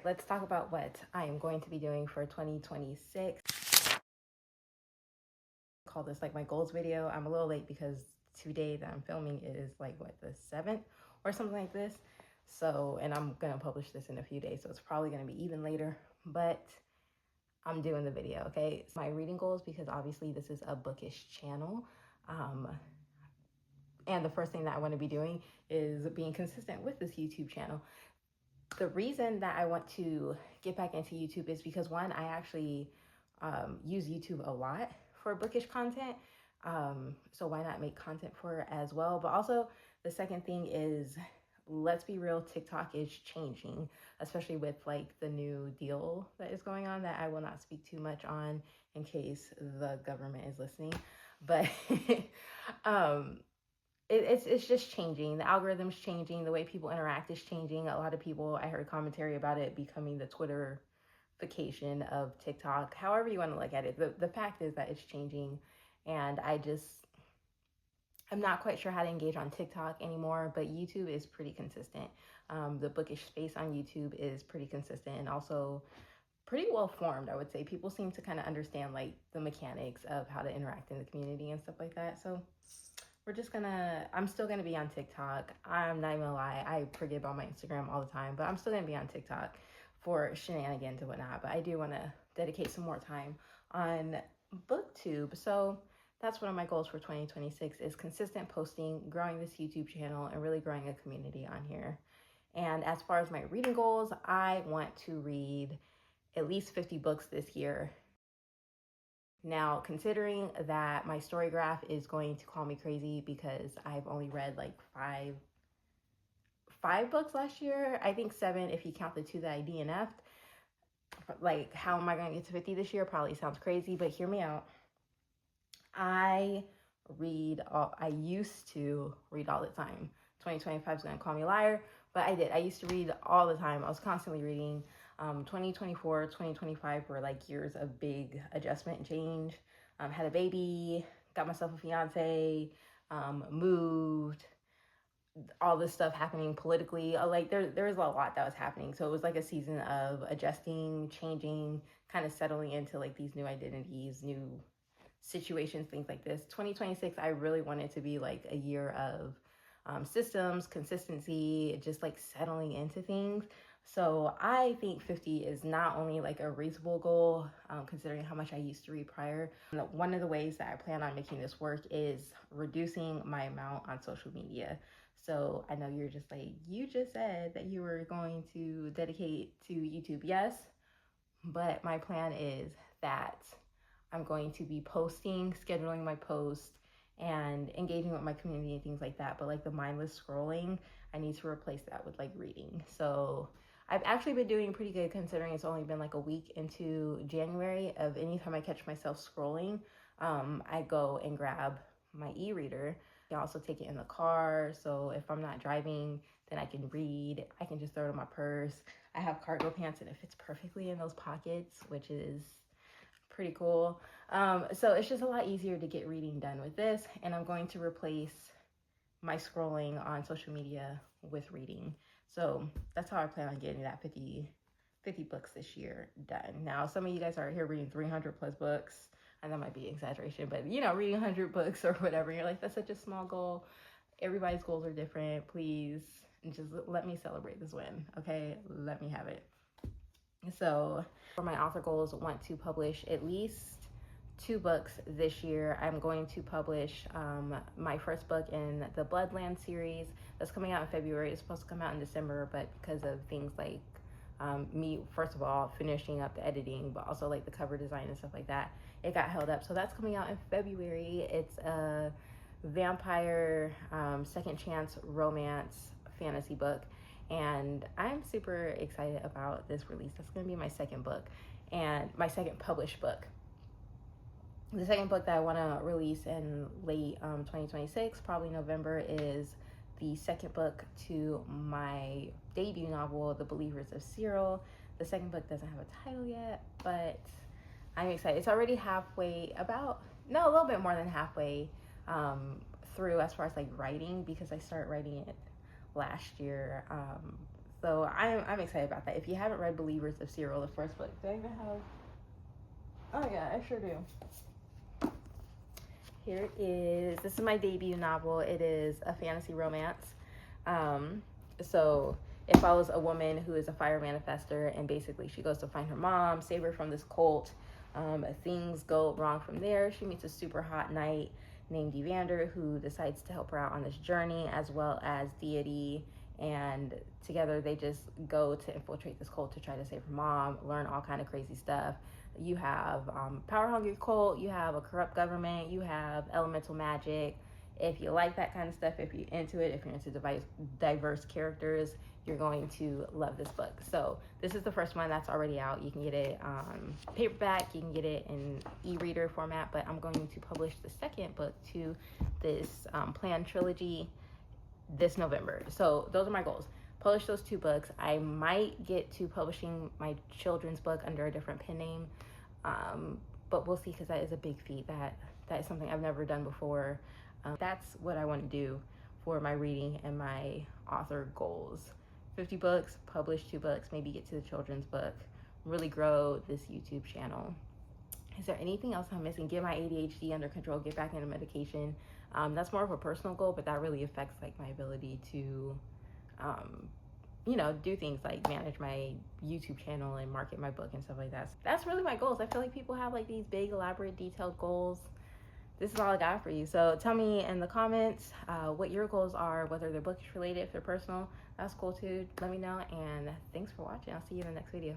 let's talk about what I am going to be doing for 2026. Call this like my goals video. I'm a little late because today that I'm filming is like what, the 7th or something like this. So, and I'm gonna publish this in a few days, so it's probably gonna be even later, but I'm doing the video, okay? My reading goals, because obviously this is a bookish channel. And the first thing that I want to be doing is being consistent with this YouTube channel. The reason that I want to get back into YouTube is because, one, I actually use YouTube a lot for bookish content. So why not make content for it as well? But also the second thing is, let's be real, TikTok is changing, especially with like the new deal that is going on that I will not speak too much on in case the government is listening. But it's just changing. The algorithm's changing. The way people interact is changing. A lot of people, I heard commentary about it becoming the Twitterification of TikTok. However you want to look at it, the fact is that it's changing, and I'm not quite sure how to engage on TikTok anymore, but YouTube is pretty consistent. The bookish space on YouTube is pretty consistent and also pretty well formed, I would say. People seem to kind of understand like the mechanics of how to interact in the community and stuff like that. So I'm still gonna be on TikTok. I'm not even gonna lie, I forget about my Instagram all the time, but I'm still gonna be on TikTok for shenanigans and whatnot. But I do wanna dedicate some more time on booktube. So that's one of my goals for 2026 is consistent posting, growing this YouTube channel, and really growing a community on here. And as far as my reading goals, I want to read at least 50 books this year. Now, considering that my story graph is going to call me crazy because I've only read like five books last year, I think 7 if you count the 2 that I DNF'd. Like, how am I going to get to 50 this year? Probably sounds crazy, but hear me out. I used to read all the time. 2025 is going to call me a liar, but I did. I used to read all the time. I was constantly reading. 2024, 2025 were like years of big adjustment and change. Had a baby, got myself a fiance, moved, all this stuff happening politically. Like there was a lot that was happening. So it was like a season of adjusting, changing, kind of settling into like these new identities, new situations, things like this. 2026, I really wanted to be like a year of systems, consistency, just like settling into things. So I think 50 is not only like a reasonable goal, considering how much I used to read prior. One of the ways that I plan on making this work is reducing my amount on social media. So I know you're just like, you just said that you were going to dedicate to YouTube. Yes, but my plan is that I'm going to be posting, scheduling my posts, and engaging with my community and things like that. But like the mindless scrolling, I need to replace that with like reading. So I've actually been doing pretty good considering it's only been like a week into January. Of anytime I catch myself scrolling, I go and grab my e-reader. I also take it in the car. So if I'm not driving, then I can read. I can just throw it in my purse. I have cargo pants and it fits perfectly in those pockets, which is pretty cool. So it's just a lot easier to get reading done with this, and I'm going to replace my scrolling on social media with reading. So that's how I plan on getting that 50 books this year done. Now, some of you guys are here reading 300 plus books, and that might be an exaggeration, but you know, reading 100 books or whatever, you're like, that's such a small goal. Everybody's goals are different. Please just let me celebrate this win, okay? Let me have it. So for my author goals, I want to publish at least 2 books this year. I'm going to publish my first book in the Bloodland series that's coming out in February. It's supposed to come out in December, but because of things like me, first of all, finishing up the editing, but also like the cover design and stuff like that, it got held up. So that's coming out in February. It's a vampire second chance romance fantasy book. And I'm super excited about this release. That's going to be my second book and my second published book. The second book that I want to release in late 2026, probably November, is the second book to my debut novel, The Believers of Cyril. The second book doesn't have a title yet, but I'm excited. It's already a little bit more than halfway through as far as like writing, because I started writing it last year, So I'm excited about that. If you haven't read Believers of Cyril, the first book, do I even have? Oh yeah, I sure do. Here it is. This is my debut novel. It is a fantasy romance. So it follows a woman who is a fire manifester, and basically she goes to find her mom, save her from this cult. Things go wrong from there. She meets a super hot knight named Evander who decides to help her out on this journey, as well as Deity, and together they just go to infiltrate this cult to try to save her mom, learn all kind of crazy stuff. You have power hungry cult, you have a corrupt government, you have elemental magic. If you like that kind of stuff, if you're into it, if you're into diverse characters, you're going to love this book. So this is the first one that's already out. You can get it paperback, you can get it in e-reader format, but I'm going to publish the second book to this planned trilogy this November. So those are my goals. Publish those 2 books. I might get to publishing my children's book under a different pen name, but we'll see, because that is a big feat. That is something I've never done before. That's what I want to do for my reading and my author goals. 50 books, publish 2 books, maybe get to the children's book, really grow this YouTube channel. Is there anything else I'm missing? Get my ADHD under control, get back into medication. That's more of a personal goal, but that really affects like my ability to, do things like manage my YouTube channel and market my book and stuff like that. So that's really my goals. I feel like people have like these big, elaborate, detailed goals. This is all I got for you. So tell me in the comments what your goals are, whether they're bookish related, if they're personal. That's cool too. Let me know, and thanks for watching. I'll see you in the next video.